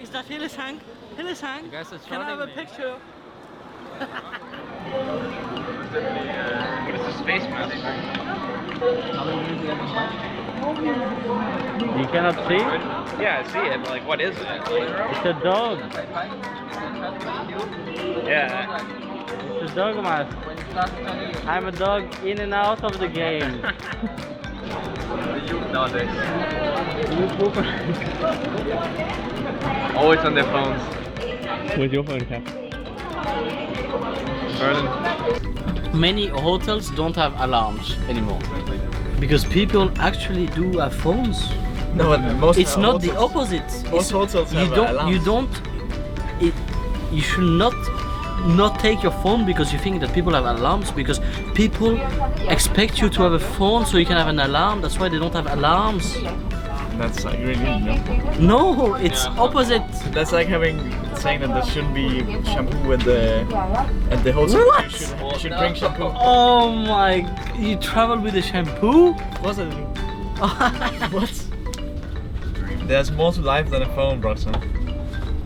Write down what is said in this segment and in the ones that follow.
Is that Hillesang? Hillesang? You guys are Can I have a me. picture? What is the space mask? You cannot see? Yeah, I see it. Like, what is it? It's a dog. Yeah. It's a dog mask. I'm a dog in and out of the game. Nowadays. Always on their phones. Where's your phone, Cap? Many hotels don't have alarms anymore because people actually do have phones. No, but most It's not hotels, the opposite. Most hotels have alarms. You should not take your phone because you think that people have alarms, because people expect you to have a phone so you can have an alarm. That's why they don't have alarms. That's like really No, it's opposite. That's like saying that there shouldn't be shampoo at the hotel. What? You should bring shampoo. Oh my! You travel with a shampoo? What's it? What? There's more to life than a phone, Busan.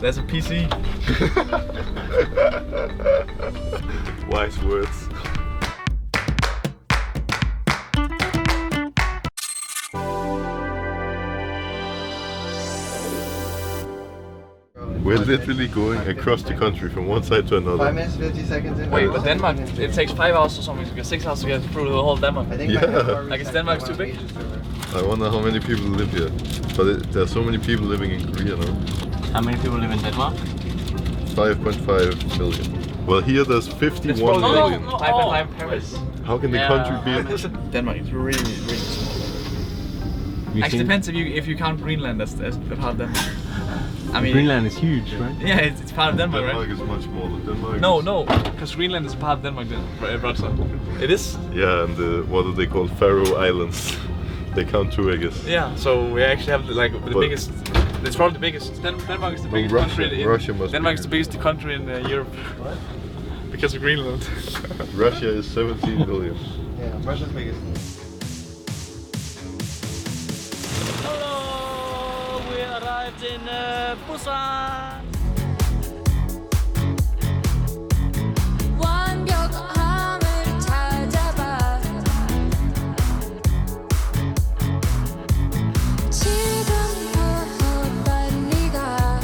There's a PC. Wise words. We're literally going across the country from one side to another. 5 minutes, 50 seconds in. Wait, but Denmark, it takes 5 hours or something. You get 6 hours to get through the whole Denmark. I think Yeah. Like, is Denmark too big? I wonder how many people live here. But there are so many people living in Korea now. How many people live in Denmark? 5.5 million. Well, here there's 51 million. 5.5 Paris. How can the country be? Denmark is really small. Actually, depends if you count Greenland as part of Denmark. I mean, Greenland is huge, right? yeah, it's part of Denmark, Denmark right? is much smaller. Denmark. No, because Greenland is part of Denmark, brother. It is? Yeah, and what are they called? Faroe Islands. They count too, I guess. Yeah, so we actually have the But- biggest. It's probably the biggest. Denmark is the biggest country. Russia must Denmark be is the biggest country in Europe. Because of Greenland. Russia is 17 million. Yeah, Russia's biggest. Hello, we arrived in Busan. 완벽함을 찾아봐 지금 빨리 가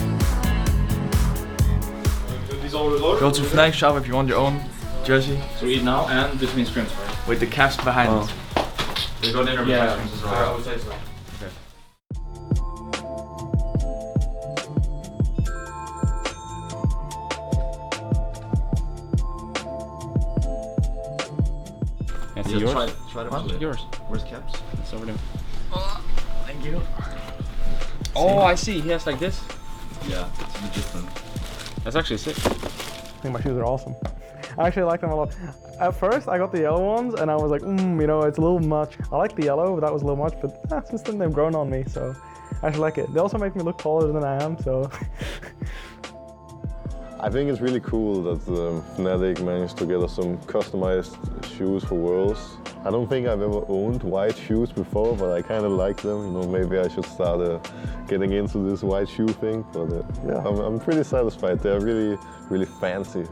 Go to Fnatic shop if you want your own jersey. So we eat now and between scrims, right? With the caps behind it. We go dinner between scrims as well. I would say so. Yes, yours? Try to What? flip. Yours. Where's caps? It's over there. Thank you. Oh, I see. He has like this. Yeah, it's a bit different. That's actually sick. I think my shoes are awesome. I actually like them a lot. At first, I got the yellow ones, and I was like, you know, it's a little much. I like the yellow, but that was a little much. But since then, they've grown on me, so I actually like it. They also make me look taller than I am, so. I think it's really cool that Fnatic managed to get us some customized shoes for Worlds. I don't think I've ever owned white shoes before, but I kind of like them. You know, maybe I should start getting into this white shoe thing. But yeah, I'm pretty satisfied. They're really fancy.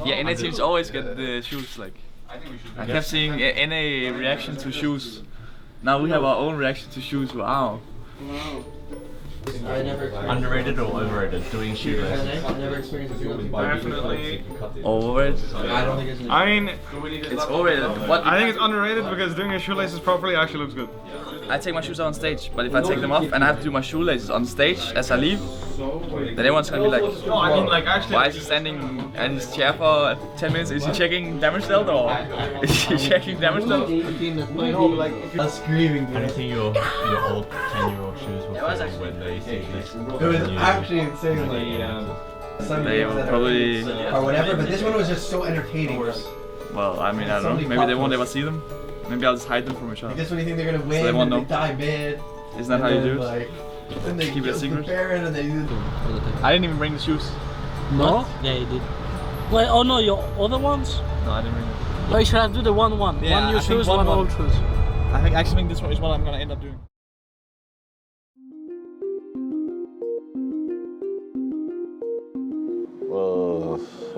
Yeah, NA teams always get the shoes like. I kept seeing NA reaction to shoes. Now we have our own reaction to shoes. Wow. Underrated or overrated? Doing shoelaces. Definitely overrated. I mean, It's overrated. What? I think it's underrated because doing your shoelaces properly actually looks good. I take my shoes out on stage, but if I take them off and I have to do my shoelaces on stage as I leave, then everyone's gonna be like, No, I mean like actually. why is he standing at his chair for 10 minutes? Is he checking damage dealt or is he checking damage dealt? Screaming. I don't think your old 10-year-old shoes will feel when they see this. It was actually insane. They will probably, Or whatever, but this one was just so entertaining. well, I mean, I don't know. Maybe they won't ever see them. Maybe I'll just hide them from each other. This one you think they're gonna win, they won't and know. they die mid. Isn't that how you do it? Like, then they Keep it a secret? Baron and they do. I didn't even bring the shoes. No? Yeah, you did. Wait, oh no, your other ones? No, I didn't bring them. Wait, should I do the 1-1? Yeah, One new I think shoes, 1-1. one old shoes. I actually think this one is what I'm gonna end up doing.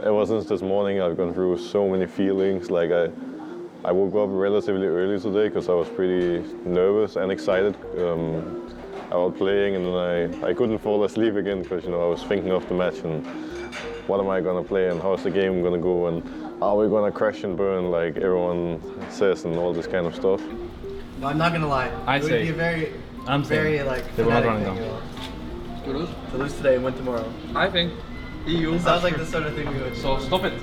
ever since this morning, I've gone through so many feelings. Like I woke up relatively early today because I was pretty nervous and excited about playing, and then I couldn't fall asleep again because I was thinking of the match and what am I gonna play and how's the game gonna go and are we gonna crash and burn like everyone says and all this kind of stuff. No, I'm not gonna lie. I'd it would say- be a very, I'm very saying like they were not Fnatic running thing, down. you know, to lose today and win tomorrow. I think EU. It sounds like the sort of thing we would. So stop it.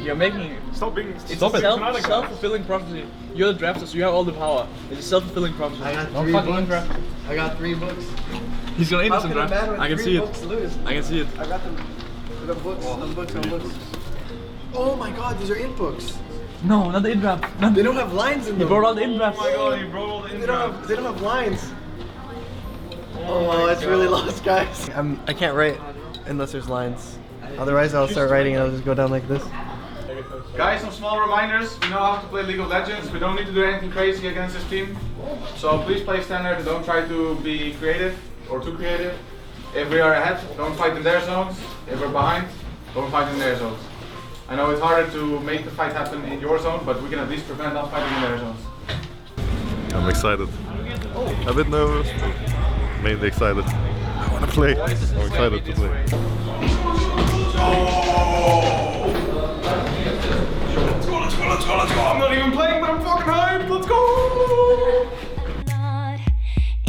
You're making Stop being. Stop it. Self-fulfilling prophecy. You're the drafter, so you have all the power. It's a self-fulfilling prophecy. I got Don't 3 fucking books. draft. I got 3 books. He's gonna eat How us in can a draft. man with I can 3 see it. books lose? I can see it. I got them. I got books on books on books. Oh my god, these are in books. No, not the in draft. They don't have lines in You them. brought all the in draft. Oh my god, you brought all the They don't have lines. Oh, it's really lost, guys. I can't write unless there's lines. Otherwise, I'll start writing and I'll just go down like this. Guys, some small reminders. We know how to play League of Legends. We don't need to do anything crazy against this team. So please play standard and don't try to be creative or too creative. If we are ahead, don't fight in their zones. If we're behind, don't fight in their zones. I know it's harder to make the fight happen in your zone, but we can at least prevent us fighting in their zones. I'm excited. A bit nervous, but mainly excited. I want to play. I'm excited to play. Let's go. I'm not even playing, but I'm fucking hyped. Let's go. Not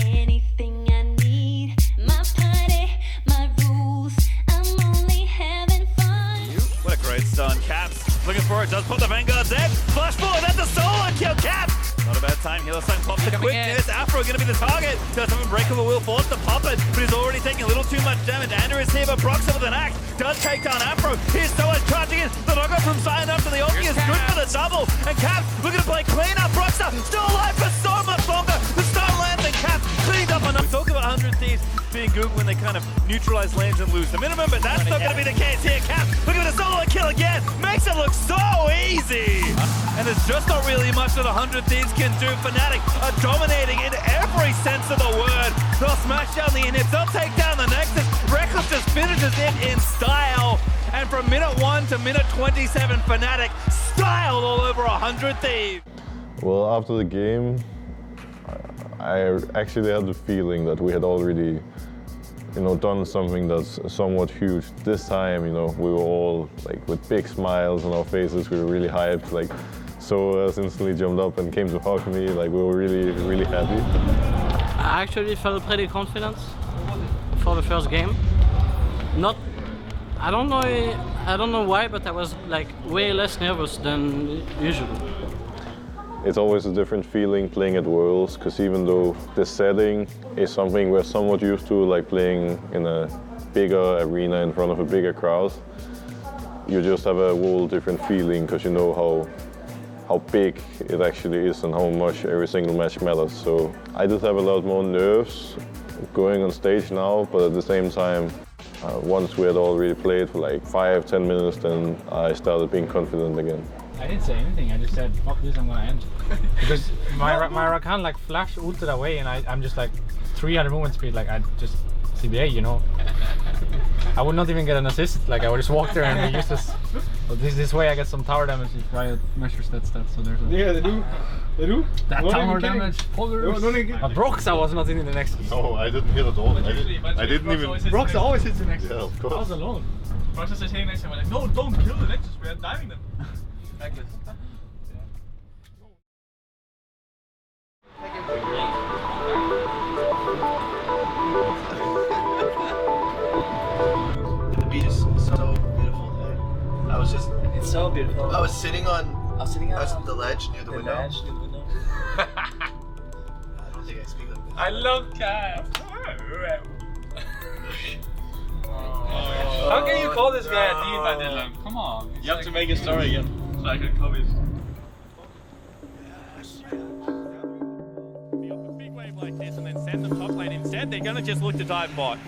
anything I need. My party, my rules. I'm only having fun. What a great stun. Caps looking for it, does put the Vanguards in. Flash forward, that's a solo kill. Caps. Not a bad time. Hillsong pops the quickness. Afro going to be the target. Does have Unbreakable will force to pop it, but he's already taking a little too much damage. Andrew is here, but Broxer with an axe does take down Afro. Here's so much charging in. The knockout from Zion up to the Oki is good for the double. And Caps looking to play clean up. Broxer still alive for so much longer. The star lands and Caps cleaned up enough. We talk about 100 Thieves being good when they kind of neutralize lanes and lose the minimum, but that's not going to be the case here. Caps looking at a solo kill again. Makes it look so easy. And there's just not really much that 100 Thieves can do. Fnatic are dominating in every sense of the word. They'll smash down the inhibs, they'll take down the Nexus. Reckless just finishes it in style. And from minute 1 to minute 27, Fnatic styled all over 100 Thieves. Well, after the game, I actually had the feeling that we had already, done something that's somewhat huge. This time, we were all like with big smiles on our faces. We were really hyped. Like, so instantly jumped up and came to hug me. Like, we were really, really happy. I actually felt pretty confident for the first game. I don't know why, but I was like way less nervous than usual. It's always a different feeling playing at Worlds, because even though the setting is something we're somewhat used to, like playing in a bigger arena in front of a bigger crowd, you just have a whole different feeling because you know how big it actually is and how much every single match matters. So I just have a lot more nerves going on stage now, but at the same time, once we had already played for like 5-10 minutes, then I started being confident again. I didn't say anything, I just said, fuck this, I'm gonna end. Because my Rakan like flash ulted away and I'm just like 300 movement speed, like I just CBA, I would not even get an assist, like I would just walk there and be useless. But this way I get some tower damage if Riot measures that stat, so there's a... Yeah, they do. They do. That tower damage, but Broxer was not in the next. No, I didn't hit at all. I didn't even... Broxer always hits the next. Yeah, of I was course. alone. Broxer says hitting next time. We're like, no, don't kill the Nexus. We are diving them. Like this. The beach is so beautiful. I was just. It's so beautiful. I was sitting on. I was sitting I was at the ledge near the window. I don't think I speak like this. I love Caps. How can you call this guy a diva, Dylan? Come on. You have to make a story again. So I can copy it. Big wave like this and then send them top lane instead. They're going to just look to dive bot.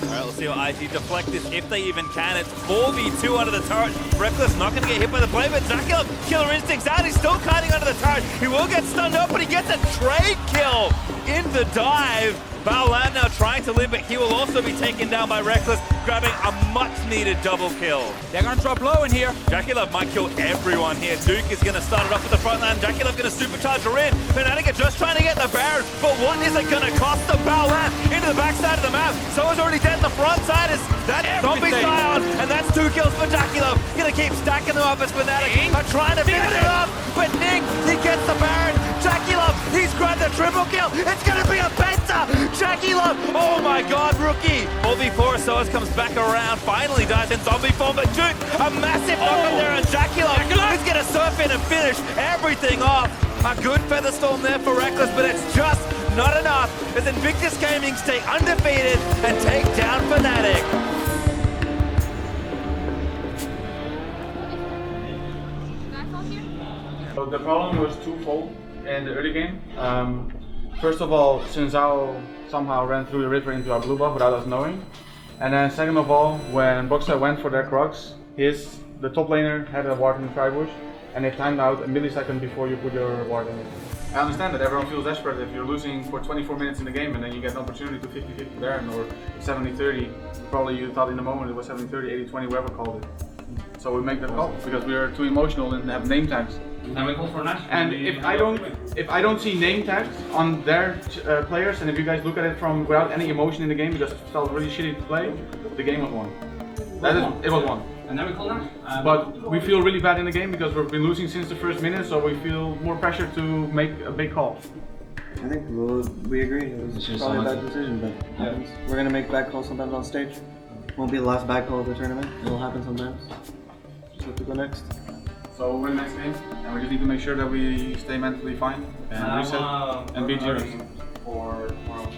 Alright, let's see what IG deflect this if they even can. It's 4v2 under the turret. Reckless not going to get hit by the play, but Zakil, killer instincts out. He's still kiting under the turret. He will get stunned up, but he gets a trade kill in the dive. Baolan now trying to live, but he will also be taken down by Reckless, grabbing a much-needed double kill. They're gonna drop low in here. JackeyLove might kill everyone here. Duke is gonna start it off at the front line. JackeyLove gonna supercharge her in. Fnatic are just trying to get the Baron, but what is it gonna cost them? Baolan into the backside of the map. Soa's already dead. The front side is that zombie Scion, and that's 2 kills for JackeyLove. Gonna keep stacking them up as Fnatic are trying to finish it up, but Ning, he gets the Baron. JackeyLove, he's grabbed the triple kill. It's gonna be a penta. JackeyLove, oh my god, rookie. 4v4, Soas comes back around, finally dies in zombie form, but Duke, a massive knock on there, and JackeyLove is gonna surf in and finish everything off. A good Featherstorm there for Reckless, but it's just not enough as Invictus Gaming stay undefeated and take down Fnatic. So the problem was twofold in the early game. First of all, Xin Zhao somehow ran through the river into our blue buff without us knowing. And then second of all, when Boxer went for their Crocs, the top laner had a ward in the Tribush, and they timed out a millisecond before you put your ward in it. I understand that everyone feels desperate if you're losing for 24 minutes in the game and then you get an opportunity to 50-50 Baron or 70-30. Probably you thought in the moment it was 70-30, 80-20, whoever called it. So we make that call because we are too emotional and have name tags. And we call for Nash. And if I don't see name tags on their players, and if you guys look at it from without any emotion in the game because it felt really shitty to play, the game was won. It was won. And then we call Nash. But we feel really bad in the game because we've been losing since the first minute, so we feel more pressure to make a big call. I think we agree. It was probably a bad decision, but we're gonna make bad calls sometimes on stage. Won't be the last bad call of the tournament. It'll happen sometimes. Just have to go next. So we'll win the next game, and we just need to make sure that we stay mentally fine and reset and beat Heroes. For tomorrow.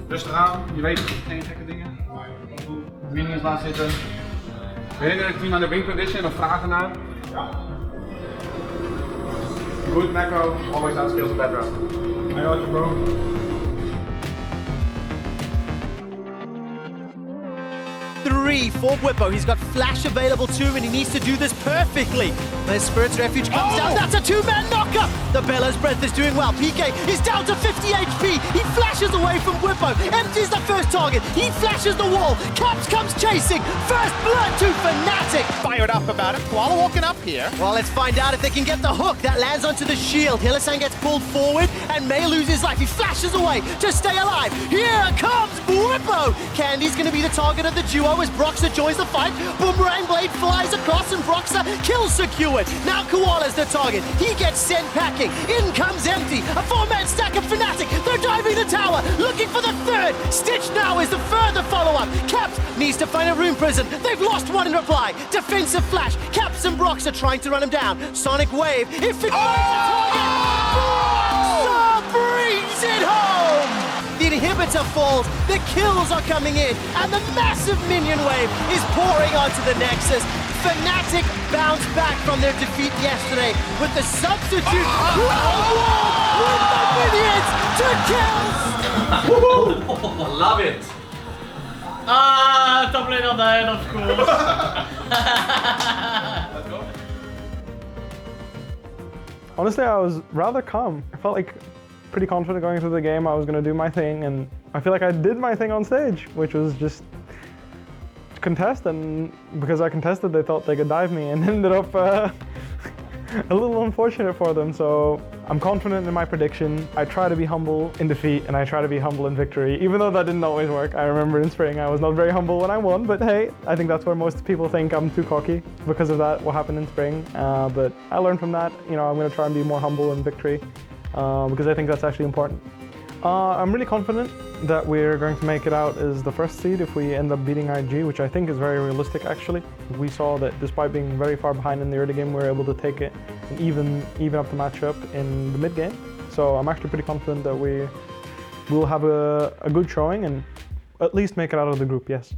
Rustig aan, je weet geen gekke dingen. Minions laat zitten. Herinner het team aan de win condition of vragen naar? Ja. Good macro, always outscales a bad route. I got you, bro. 3 for Whippo. He's got flash available too, and he needs to do this perfectly. When Spirit's Refuge comes down, that's a 2-man knocker! The Bellows Breath is doing well. PK is down to 50 HP. He flashes away from Whippo, empties the first target. He flashes the wall. Caps comes chasing. First blood to Fnatic. Fired up about it. Koala walking up here. Well, let's find out if they can get the hook. That lands onto the shield. Hylissang gets pulled forward, and May loses life. He flashes away to stay alive. Here comes Whippo. Candy's going to be the target of the duo as Broxer joins the fight. Boomerang Blade flies across, and Broxer kills secured. Now Koala's the target. He gets sent packing. In comes Empty. A 4-man stack of Fnatic. They're diving the tower, looking for the third. Stitch now is the further follow-up. Caps needs to find a room prison. They've lost one in reply. Defensive flash. Caps and Broxer trying to run him down. Sonic Wave. If it finds the target, Broxer brings it home. The inhibitor falls, the kills are coming in, and the massive minion wave is pouring onto the Nexus. Fnatic bounced back from their defeat yesterday with the substitute with the minions to kills. Love it. Top lane on the end, of course. Let's go. Honestly, I was rather calm. I felt like pretty confident going through the game. I was going to do my thing, and I feel like I did my thing on stage, which was just contest, and because I contested, they thought they could dive me, and ended up a little unfortunate for them. So I'm confident in my prediction. I try to be humble in defeat, and I try to be humble in victory, even though that didn't always work. I remember in spring I was not very humble when I won, but hey, I think that's where most people think I'm too cocky because of that, what happened in spring. But I learned from that. You know, I'm going to try and be more humble in victory because I think that's actually important. I'm really confident that we're going to make it out as the first seed if we end up beating IG, which I think is very realistic actually. We saw that despite being very far behind in the early game, we were able to take it and even up the matchup in the mid game. So I'm actually pretty confident that we will have a good showing and at least make it out of the group, yes.